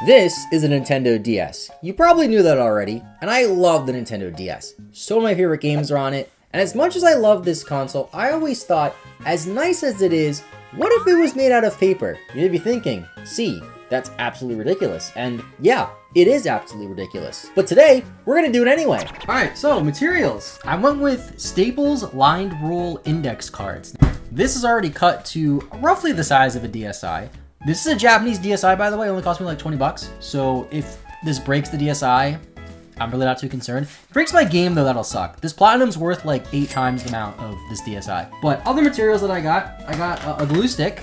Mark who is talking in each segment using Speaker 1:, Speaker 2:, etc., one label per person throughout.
Speaker 1: This is a Nintendo DS. You probably knew that already, and I love the Nintendo DS. So many favorite games are on it, and as much as I love this console, I always thought, as nice as it is, what if it was made out of paper? You'd be thinking, see, that's absolutely ridiculous. And yeah, it is absolutely ridiculous. But today, we're gonna do it anyway. All right, so materials. I went with Staples lined roll index cards. This is already cut to roughly the size of a DSi. This is a Japanese DSi, by the way. It only cost me like 20 bucks. So if this breaks the DSi, I'm really not too concerned. If it breaks my game though, that'll suck. This Platinum's worth like 8 times the amount of this DSi. But other materials that I got a glue stick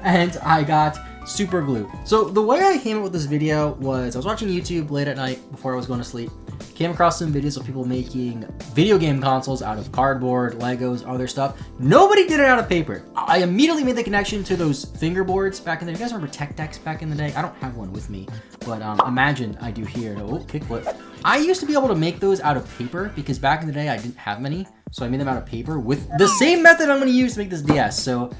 Speaker 1: and I got super glue. So the way I came up with this video was I was watching YouTube late at night before I was going to sleep. Came across some videos of people making video game consoles out of cardboard, Legos, other stuff. Nobody did it out of paper. I immediately made the connection to those fingerboards back in the day. You guys remember Tech Decks back in the day? I don't have one with me, but imagine I do here. Oh, kickflip. I used to be able to make those out of paper because back in the day I didn't have many. So I made them out of paper with the same method I'm going to use to make this DS. So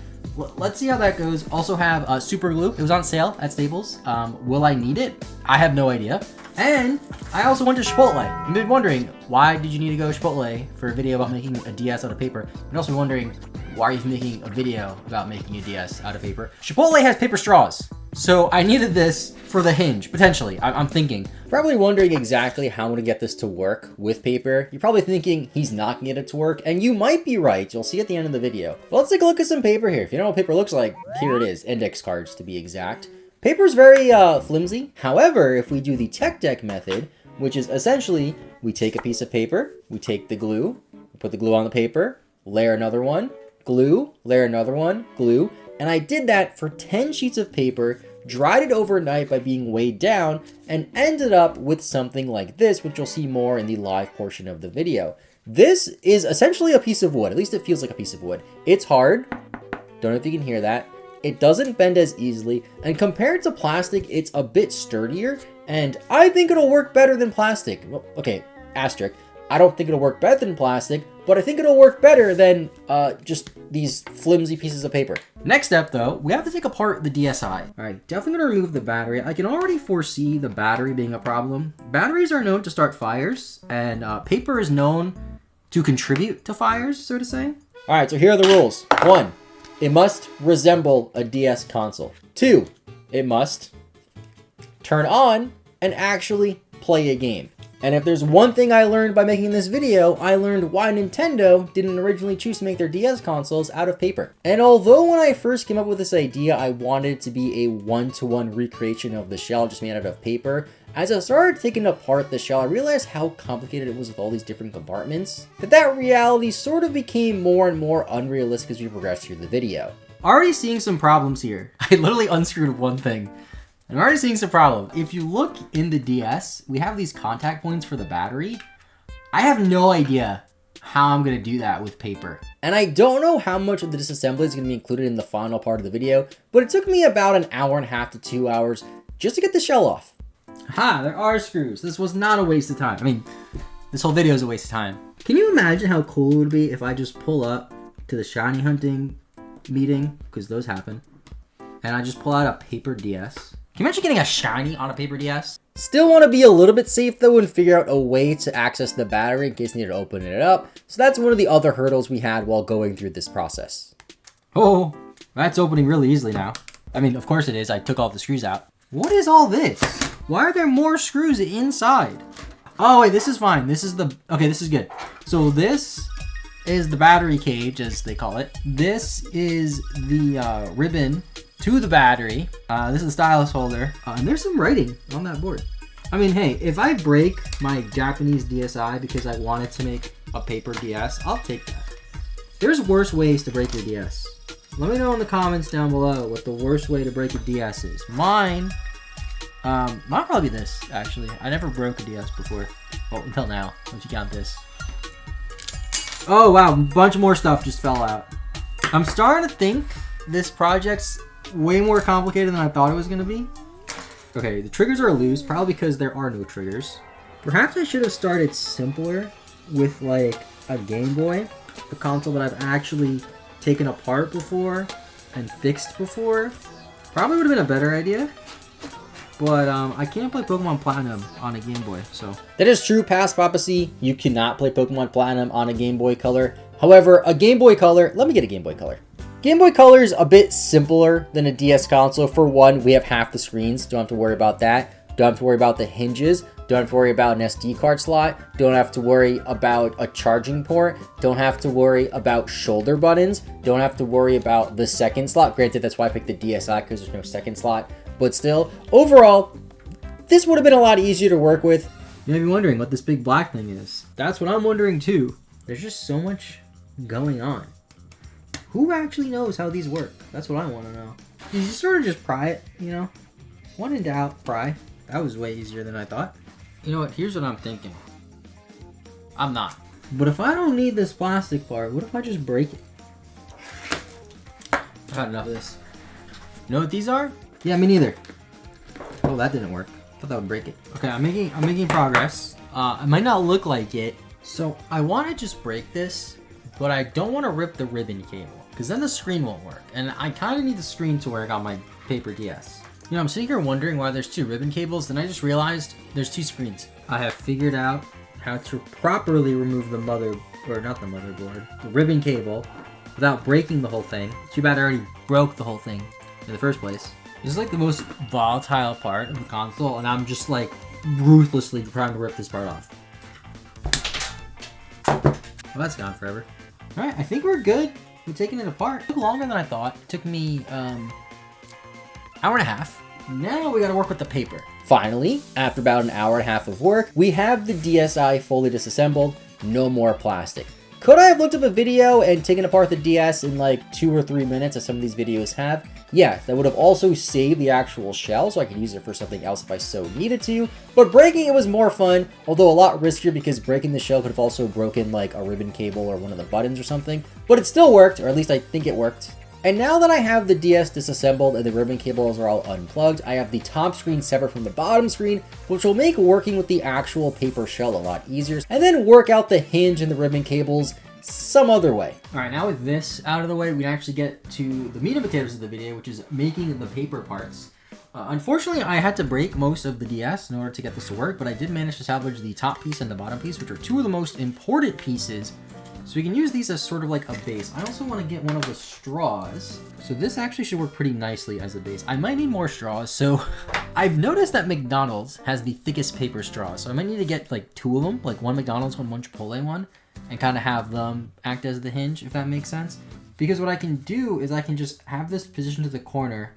Speaker 1: let's see how that goes. Also have super glue. It was on sale at Staples. Will I need it? I have no idea. And I also went to Chipotle. You've been wondering, why did you need to go to Chipotle for a video about making a DS out of paper? You're also wondering, why are you making a video about making a DS out of paper? Chipotle has paper straws. So I needed this for the hinge, potentially. I'm thinking. Probably wondering exactly how I'm gonna get this to work with paper. You're probably thinking he's not gonna get it to work, and you might be right. You'll see at the end of the video. But let's take a look at some paper here. If you don't know what paper looks like, here it is, index cards to be exact. Paper's very flimsy. However, if we do the tech deck method, which is essentially we take a piece of paper, we take the glue, we put the glue on the paper, layer another one, glue, layer another one, glue, and I did that for 10 sheets of paper, dried it overnight by being weighed down, and ended up with something like this, which you'll see more in the live portion of the video. This is essentially a piece of wood. At least it feels like a piece of wood. It's hard. Don't know if you can hear that. It doesn't bend as easily, and compared to plastic, it's a bit sturdier, and I think it'll work better than plastic. Well, okay, asterisk. I don't think it'll work better than plastic, but I think it'll work better than just these flimsy pieces of paper. Next step though, we have to take apart the DSi. All right, definitely gonna remove the battery. I can already foresee the battery being a problem. Batteries are known to start fires, and paper is known to contribute to fires, so to say. All right, so here are the rules. 1, it must resemble a DS console. 2, it must turn on and actually play a game. And if there's one thing I learned by making this video, I learned why Nintendo didn't originally choose to make their DS consoles out of paper. And although when I first came up with this idea, I wanted it to be a one-to-one recreation of the shell just made out of paper, as I started taking apart the shell, I realized how complicated it was with all these different compartments, that reality sort of became more and more unrealistic as we progressed through the video. Already seeing some problems here. I literally unscrewed one thing. I'm already seeing some problem. If you look in the DS, we have these contact points for the battery. I have no idea how I'm gonna do that with paper. And I don't know how much of the disassembly is gonna be included in the final part of the video, but it took me about an hour and a half to 2 hours just to get the shell off. Ha, there are screws. This was not a waste of time. I mean, this whole video is a waste of time. Can you imagine how cool it would be if I just pull up to the shiny hunting meeting, because those happen, and I just pull out a paper DS? Can you imagine getting a shiny on a paper DS? Still want to be a little bit safe though and figure out a way to access the battery in case you need to open it up. So that's one of the other hurdles we had while going through this process. Oh, that's opening really easily now. I mean, of course it is. I took all the screws out. What is all this? Why are there more screws inside? Oh wait, this is fine. This is the, okay, this is good. So this is the battery cage, as they call it. This is the ribbon to the battery. This is the stylus holder. And there's some writing on that board. I mean, hey, if I break my Japanese DSi because I wanted to make a paper DS, I'll take that. There's worse ways to break your DS. Let me know in the comments down below what the worst way to break a DS is. Mine might probably be this, actually. I never broke a DS before. Well, until now, once you count this. Oh, wow, a bunch more stuff just fell out. I'm starting to think this project's way more complicated than I thought it was going to be. Okay, the triggers are loose, probably because there are no triggers. Perhaps I should have started simpler with like a Game Boy, a console that I've actually taken apart before and fixed before. Probably would have been a better idea.
Speaker 2: but I can't play Pokemon Platinum on a Game Boy, so.
Speaker 1: That is true, past PaPaSea. You cannot play Pokemon Platinum on a Game Boy Color. However, a Game Boy Color, let me get a Game Boy Color. Game Boy Color is a bit simpler than a DS console. For one, we have half the screens. Don't have to worry about that. Don't have to worry about the hinges. Don't have to worry about an SD card slot. Don't have to worry about a charging port. Don't have to worry about shoulder buttons. Don't have to worry about the second slot. Granted, that's why I picked the DSi, because there's no second slot. But still, overall, this would have been a lot easier to work with.
Speaker 2: You may be wondering what this big black thing is. That's what I'm wondering too.
Speaker 1: There's just so much going on. Who actually knows how these work? That's what I want to know.
Speaker 2: You sort of just pry it, you know? When in doubt, pry. That was way easier than I thought. You know what? Here's what I'm thinking. I'm not. But if I don't need this plastic part, what if I just break it? I've had enough of this. You know what these are? Yeah, me neither. Oh, that didn't work. I thought that would break it. Okay, I'm making progress. It might not look like it. So I want to just break this, but I don't want to rip the ribbon cable, because then the screen won't work. And I kind of need the screen to work on my paper DS. You know, I'm sitting here wondering why there's 2 ribbon cables, then I just realized there's 2 screens. I have figured out how to properly remove the the ribbon cable without breaking the whole thing. Too bad I already broke the whole thing in the first place. This is like the most volatile part of the console, and I'm just like ruthlessly trying to rip this part off. Well, that's gone forever. All right, I think we're good. We're taking it apart. It took longer than I thought. It took me, hour and a half. Now we gotta work with the paper.
Speaker 1: Finally, after about an hour and a half of work, we have the DSi fully disassembled. No more plastic. Could I have looked up a video and taken apart the DS in like 2 or 3 minutes, as some of these videos have? Yeah, that would have also saved the actual shell, so I could use it for something else if I so needed to. But breaking it was more fun, although a lot riskier, because breaking the shell could have also broken like a ribbon cable or one of the buttons or something. But it still worked, or at least I think it worked. And now that I have the DS disassembled and the ribbon cables are all unplugged, I have the top screen separate from the bottom screen, which will make working with the actual paper shell a lot easier, and then work out the hinge and the ribbon cables some other way.
Speaker 2: All right, now with this out of the way, we can actually get to the meat and potatoes of the video, which is making the paper parts. Unfortunately, I had to break most of the DS in order to get this to work, but I did manage to salvage the top piece and the bottom piece, which are 2 of the most important pieces. So we can use these as sort of like a base. I also want to get one of the straws. So this actually should work pretty nicely as a base. I might need more straws. So I've noticed that McDonald's has the thickest paper straws. So I might need to get like 2 of them, like one McDonald's one, one Chipotle one, and kind of have them act as the hinge, if that makes sense. Because what I can do is I can just have this positioned to the corner,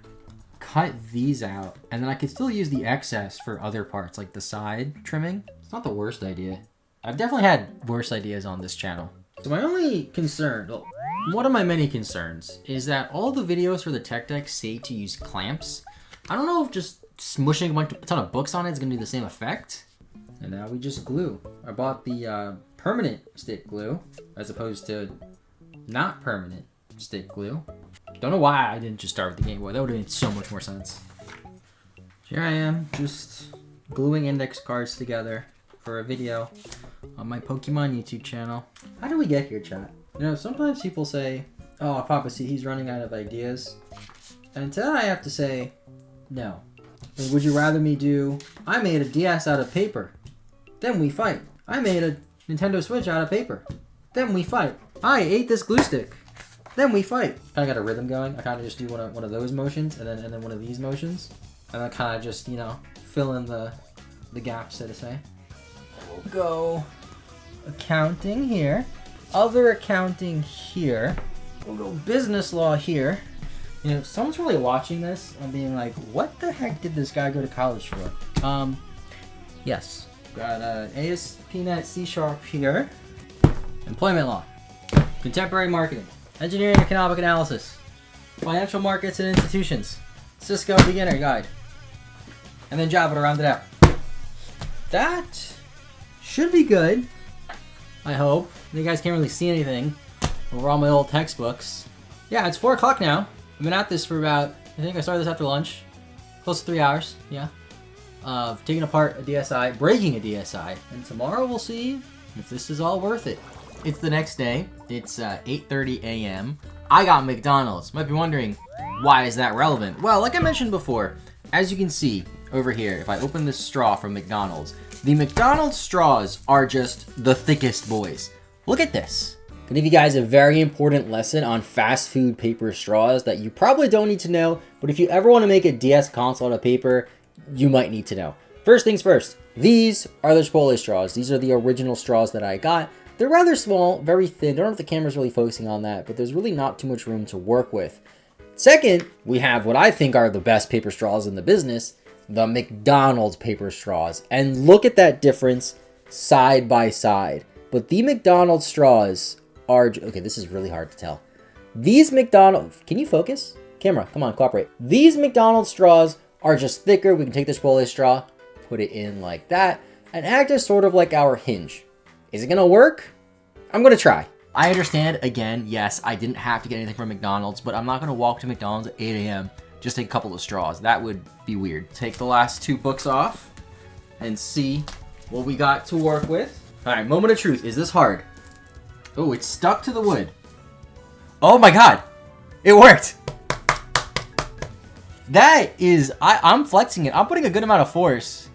Speaker 2: cut these out, and then I can still use the excess for other parts, like the side trimming. It's not the worst idea. I've definitely had worse ideas on this channel. So my only concern, well, one of my many concerns, is that all the videos for the tech deck say to use clamps. I don't know if just smushing a ton of books on it is going to do the same effect. And now we just glue. I bought the permanent stick glue, as opposed to not permanent stick glue. Don't know why I didn't just start with the Game Boy. That would have made so much more sense. Here I am, just gluing index cards together for a video on my Pokemon YouTube channel. How do we get here, chat? You know, sometimes people say, oh, PaPaSea, he's running out of ideas. And to that I have to say, no. Would you rather me do, I made a DS out of paper, then we fight. I made a Nintendo Switch out of paper, then we fight. I ate this glue stick, then we fight. Kind of got a rhythm going. I kind of just do one of those motions, and then one of these motions. And then kind of just, you know, fill in the gaps, so to say. We'll go accounting here, other accounting here, we'll go business law here. You know, if someone's really watching this and being like, what the heck did this guy go to college for? Yes. Got ASP.NET C# here. Employment law, contemporary marketing, engineering economic analysis, financial markets and institutions, Cisco beginner guide, and then Java to round it out. That should be good, I hope. You guys can't really see anything over all my old textbooks. Yeah, it's 4 o'clock now. I've been at this for about, I think I started this after lunch. Close to 3 hours, yeah. Taking apart a DSi, breaking a DSi. And tomorrow we'll see if this is all worth it. It's the next day. It's 8:30 a.m. I got McDonald's. Might be wondering, why is that relevant? Well, like I mentioned before, as you can see, over here, if I open this straw from McDonald's, the McDonald's straws are just the thickest boys. Look at this.
Speaker 1: Gonna give you guys a very important lesson on fast food paper straws that you probably don't need to know, but if you ever want to make a DS console out of paper, you might need to know. First things first, these are the Chipotle straws. These are the original straws that I got. They're rather small, very thin. I don't know if the camera's really focusing on that, but there's really not too much room to work with. Second, we have what I think are the best paper straws in the business, the McDonald's paper straws. And look at that difference side by side. But the McDonald's straws are, okay, this is really hard to tell. These McDonald's, can you focus? Camera, come on, cooperate. These McDonald's straws are just thicker. We can take the Chipotle straw, put it in like that, and act as sort of like our hinge. Is it gonna work? I'm gonna try.
Speaker 2: I understand, again, yes, I didn't have to get anything from McDonald's, but I'm not gonna walk to McDonald's at 8 a.m. just take a couple of straws. That would be weird. Take the last 2 books off and see what we got to work with. All right, moment of truth. Is this hard? Oh, it's stuck to the wood. Oh my God, it worked. That is, I'm flexing it. I'm putting a good amount of force.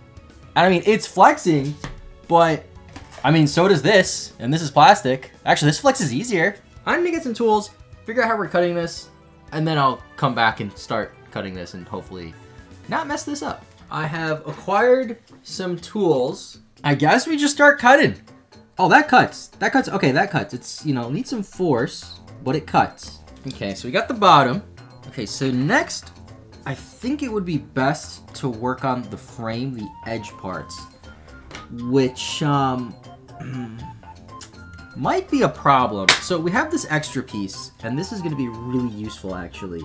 Speaker 2: And I mean, it's flexing, but I mean, so does this, and this is plastic. Actually, this flex is easier. I'm gonna get some tools, figure out how we're cutting this, and then I'll come back and start cutting this and hopefully not mess this up. I have acquired some tools. I guess we just start cutting. Oh, that cuts. That cuts. Okay, that cuts. It's, you know, needs some force, but it cuts. Okay, so we got the bottom. Okay, so next, I think it would be best to work on the frame, the edge parts, which might be a problem. So we have this extra piece, and this is going to be really useful, actually.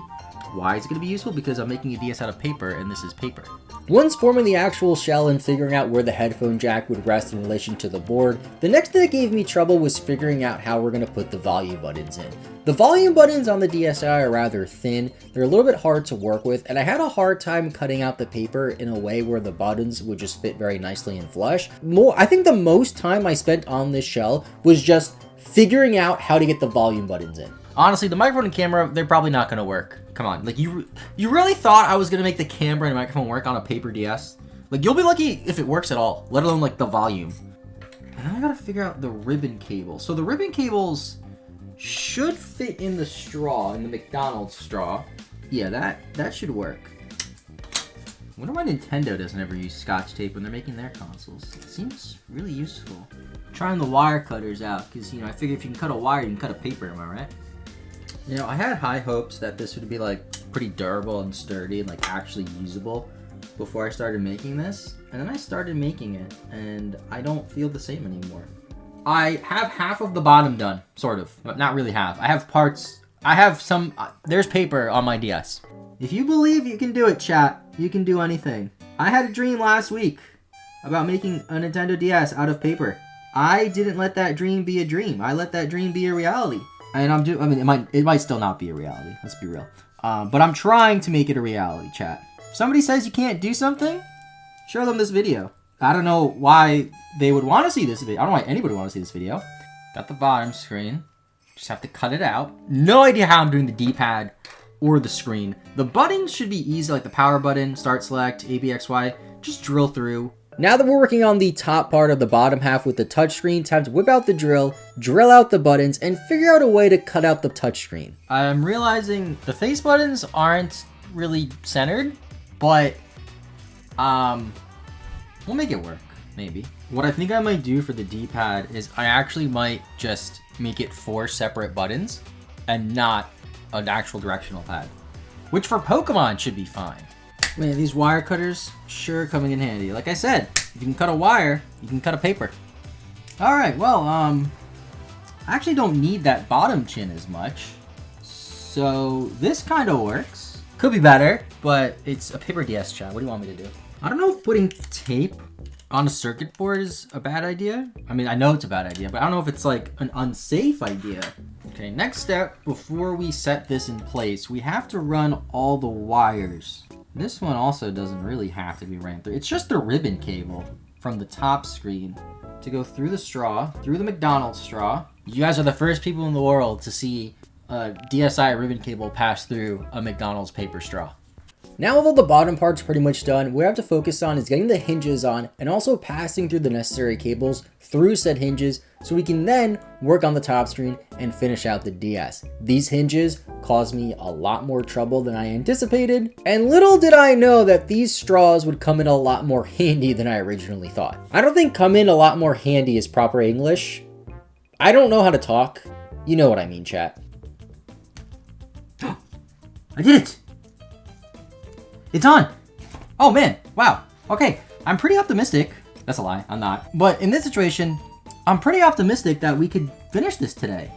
Speaker 2: Why is it going to be useful? Because I'm making a DS out of paper, and this is paper.
Speaker 1: Once forming the actual shell and figuring out where the headphone jack would rest in relation to the board, the next thing that gave me trouble was figuring out how we're going to put the volume buttons in. The volume buttons on the DSi are rather thin, they're a little bit hard to work with, and I had a hard time cutting out the paper in a way where the buttons would just fit very nicely and flush. I think the most time I spent on this shell was just figuring out how to get the volume buttons in.
Speaker 2: Honestly, the microphone and camera, they're probably not going to work. Come on, like you really thought I was going to make the camera and microphone work on a paper DS? Like, you'll be lucky if it works at all, let alone like the volume. And then I got to figure out the ribbon cable. So the ribbon cables should fit in the straw, in the McDonald's straw. Yeah, that should work. I wonder why Nintendo doesn't ever use Scotch tape when they're making their consoles. It seems really useful. Trying the wire cutters out, because, you know, I figure if you can cut a wire, you can cut a paper, am I right? You know, I had high hopes that this would be, like, pretty durable and sturdy and, like, actually usable before I started making this. And then I started making it, and I don't feel the same anymore. I have half of the bottom done, sort of, but not really half. I have parts, I have some, there's paper on my DS. If you believe you can do it, chat, you can do anything. I had a dream last week about making a Nintendo DS out of paper. I didn't let that dream be a dream. I let that dream be a reality. And I mean, it might still not be a reality. Let's be real. But I'm trying to make it a reality, chat. If somebody says you can't do something, show them this video. I don't know why they would want to see this video. I don't know why anybody would want to see this video. Got the bottom screen. Just have to cut it out. No idea how I'm doing the D-pad or the screen. The buttons should be easy, like the power button, start select, ABXY. Just drill through.
Speaker 1: Now that we're working on the top part of the bottom half with the touchscreen, time to whip out the drill out the buttons, and figure out a way to cut out the touchscreen.
Speaker 2: I'm realizing the face buttons aren't really centered, but we'll make it work, maybe. What I think I might do for the D-pad is I actually might just make it 4 separate buttons and not an actual directional pad, which for Pokemon should be fine. Man, these wire cutters sure coming in handy. Like I said, if you can cut a wire, you can cut a paper. All right, well, I actually don't need that bottom chin as much. So this kind of works. Could be better, but it's a paper DS, chat. What do you want me to do? I don't know if putting tape on a circuit board is a bad idea. I mean, I know it's a bad idea, but I don't know if it's like an unsafe idea. Okay, next step, before we set this in place, we have to run all the wires. This one also doesn't really have to be ran through. It's just a ribbon cable from the top screen to go through the straw, through the McDonald's straw. You guys are the first people in the world to see a DSi ribbon cable pass through a McDonald's paper straw.
Speaker 1: Now with all the bottom parts pretty much done, what we have to focus on is getting the hinges on and also passing through the necessary cables through said hinges so we can then work on the top screen and finish out the DS. These hinges caused me a lot more trouble than I anticipated, and little did I know that these straws would come in a lot more handy than I originally thought. I don't think come in a lot more handy is proper English. I don't know how to talk. You know what I mean, chat.
Speaker 2: I did it! It's on! Oh man, wow. Okay, I'm pretty optimistic. That's a lie, I'm not. But in this situation, I'm pretty optimistic that we could finish this today.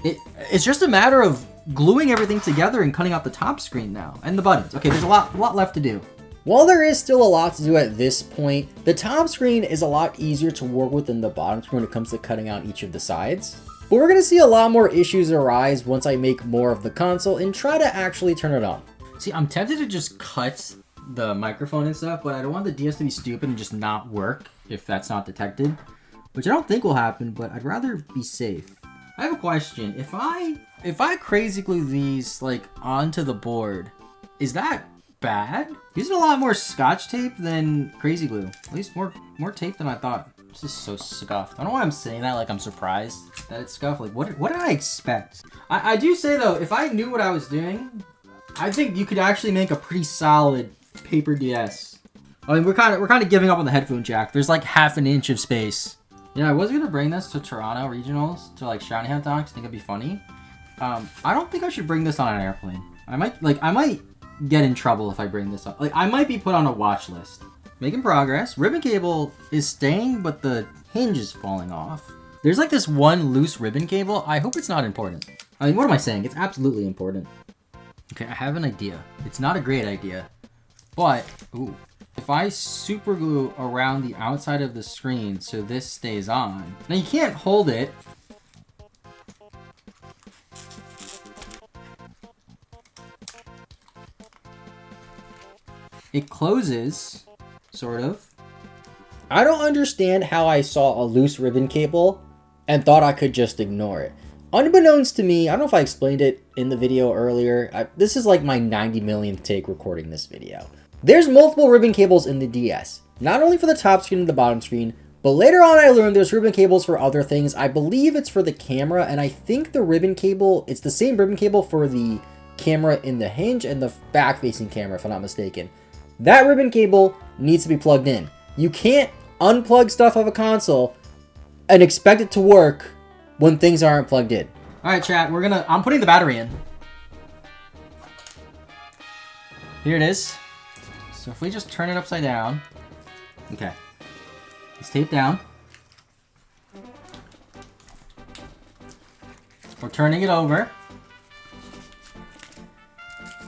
Speaker 2: It's just a matter of gluing everything together and cutting out the top screen now, and the buttons. Okay, there's a lot left to do.
Speaker 1: While there is still a lot to do at this point, the top screen is a lot easier to work with than the bottom screen when it comes to cutting out each of the sides. But we're gonna see a lot more issues arise once I make more of the console and try to actually turn it on.
Speaker 2: See, I'm tempted to just cut the microphone and stuff, but I don't want the DS to be stupid and just not work if that's not detected, which I don't think will happen, but I'd rather be safe. I have a question. If I crazy glue these like onto the board, is that bad? Using a lot more scotch tape than crazy glue. At least more tape than I thought. This is so scuffed. I don't know why I'm saying that like I'm surprised that it's scuffed. Like what did I expect? I do say though, if I knew what I was doing, I think you could actually make a pretty solid paper DS. I mean, we're kind of giving up on the headphone jack. There's like half an inch of space. Yeah, I was gonna bring this to Toronto regionals to like Shiny Hunt Dogs. I think it'd be funny. I don't think I should bring this on an airplane. I might get in trouble if I bring this up. Like I might be put on a watch list. Making progress. Ribbon cable is staying, but the hinge is falling off. There's like this one loose ribbon cable. I hope it's not important. I mean, what am I saying? It's absolutely important. Okay, I have an idea. It's not a great idea, but ooh, if I super glue around the outside of the screen so this stays on. Now you can't hold it. It closes, sort of.
Speaker 1: I don't understand how I saw a loose ribbon cable and thought I could just ignore it. Unbeknownst to me, I don't know if I explained it in the video earlier, this is like my 90 millionth take recording this video. There's multiple ribbon cables in the DS, not only for the top screen and the bottom screen, but later on I learned there's ribbon cables for other things. I believe it's for the camera, and I think the ribbon cable, it's the same ribbon cable for the camera in the hinge and the back-facing camera, if I'm not mistaken. That ribbon cable needs to be plugged in. You can't unplug stuff of a console and expect it to work when things aren't plugged in.
Speaker 2: All right, chat, I'm putting the battery in. Here it is. So if we just turn it upside down. Okay. It's taped down. We're turning it over.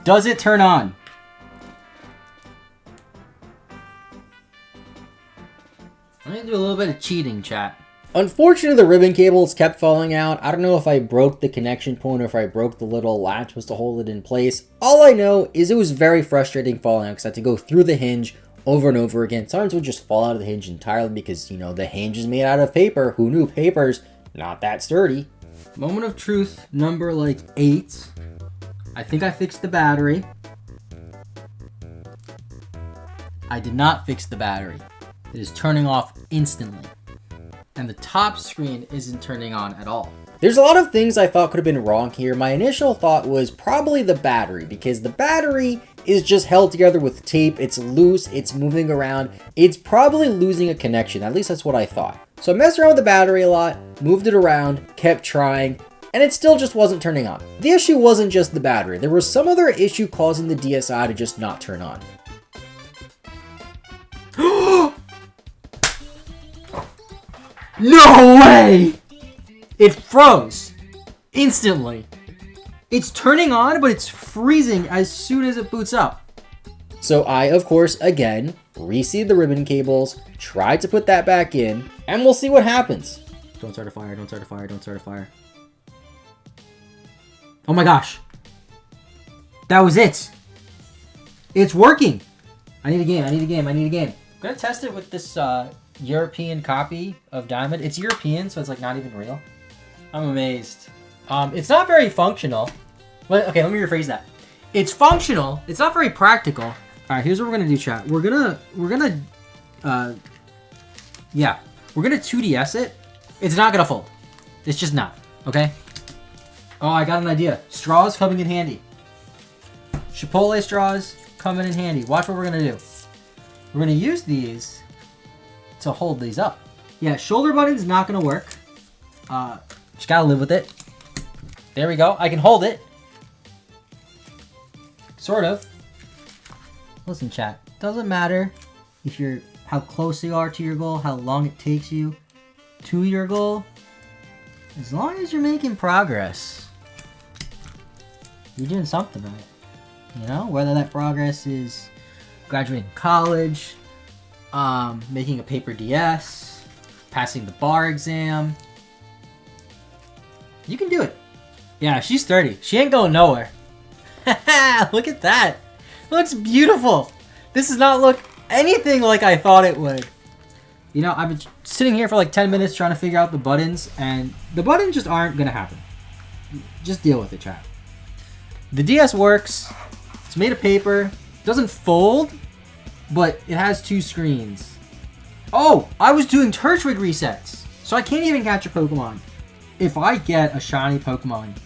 Speaker 2: Does it turn on? I'm gonna do a little bit of cheating, chat.
Speaker 1: Unfortunately, the ribbon cables kept falling out. I don't know if I broke the connection point or if I broke the little latch was to hold it in place. All I know is it was very frustrating falling out because I had to go through the hinge over and over again. Sometimes it would just fall out of the hinge entirely because, you know, the hinge is made out of paper. Who knew paper's not that sturdy?
Speaker 2: Moment of truth number like 8. I think I fixed the battery. I did not fix the battery. It is turning off instantly. And the top screen isn't turning on at all.
Speaker 1: There's a lot of things I thought could have been wrong here. My initial thought was probably the battery, because the battery is just held together with tape. It's loose, it's moving around. It's probably losing a connection. At least that's what I thought. So I messed around with the battery a lot, moved it around, kept trying, and it still just wasn't turning on. The issue wasn't just the battery. There was some other issue causing the DSi to just not turn on.
Speaker 2: No way! It froze instantly. It's turning on, but it's freezing as soon as it boots up.
Speaker 1: So I, of course, again, reseed the ribbon cables, tried to put that back in, and we'll see what happens.
Speaker 2: Don't start a fire, don't start a fire, don't start a fire. Oh my gosh. That was it. It's working. I need a game, I need a game, I need a game. I'm gonna test it with this European copy of Diamond. It's European, so it's like not even real. I'm amazed. It's not very functional. Well, okay, let me rephrase that. It's functional. It's not very practical. All right, here's what we're gonna do, chat. We're gonna 2DS it. It's not gonna fold. It's just not. Okay. Oh, I got an idea. Straws coming in handy. Chipotle straws coming in handy. Watch what we're gonna do. We're gonna use these to hold these up. Yeah, shoulder button's not gonna work. Just gotta live with it. There we go. I can hold it. Sort of. Listen, chat. Doesn't matter if you're how close you are to your goal, how long it takes you to your goal. As long as you're making progress, you're doing something right. You know, whether that progress is graduating college, making a paper DS, passing the bar exam. You can do it. Yeah, she's 30. She ain't going nowhere. Look at that. Looks beautiful. This does not look anything like I thought it would. You know, I've been sitting here for like 10 minutes trying to figure out the buttons, and the buttons just aren't going to happen. Just deal with it, chat. The DS works. It's made of paper. It doesn't fold, but it has 2 screens. Oh, I was doing Turtwig resets, so I can't even catch a Pokemon. If I get a shiny Pokemon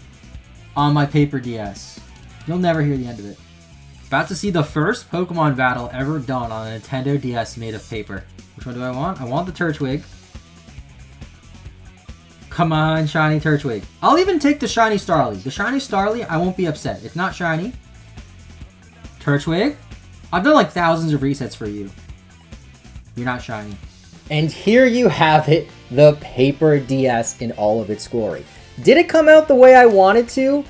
Speaker 2: on my paper DS, you'll never hear the end of it. About to see the first Pokemon battle ever done on a Nintendo DS made of paper. Which one do I want? I want the Turtwig. Come on, shiny Turtwig. I'll even take the shiny Starly. The shiny Starly, I won't be upset. It's not shiny. Turtwig. I've done like thousands of resets for you. You're not shiny.
Speaker 1: And here you have it, the paper DS in all of its glory. Did it come out the way I wanted to?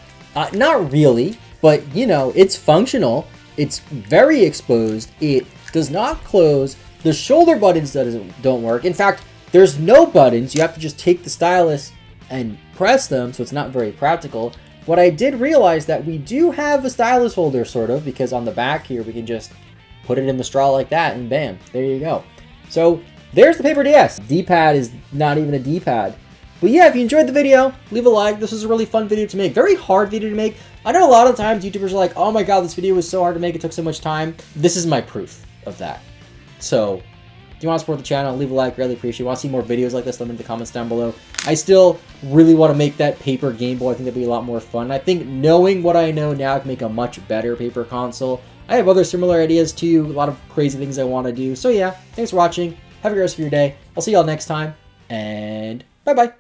Speaker 1: Not really, but you know, it's functional. It's very exposed. It does not close. The shoulder buttons don't work. In fact, there's no buttons. You have to just take the stylus and press them, so it's not very practical. What I did realize that we do have a stylus holder, sort of, because on the back here, we can just put it in the straw like that, and bam, there you go. So there's the paper DS. D-pad is not even a D-pad. But yeah, if you enjoyed the video, leave a like. This was a really fun video to make. Very hard video to make. I know a lot of times YouTubers are like, oh my god, this video was so hard to make, it took so much time. This is my proof of that. So, if you want to support the channel, leave a like, really appreciate it. Want to see more videos like this, let me know in the comments down below. I still really want to make that paper Game Boy. I think that'd be a lot more fun. I think knowing what I know now, I can make a much better paper console. I have other similar ideas too, a lot of crazy things I want to do. So yeah, thanks for watching. Have a great rest of your day. I'll see y'all next time, and bye-bye.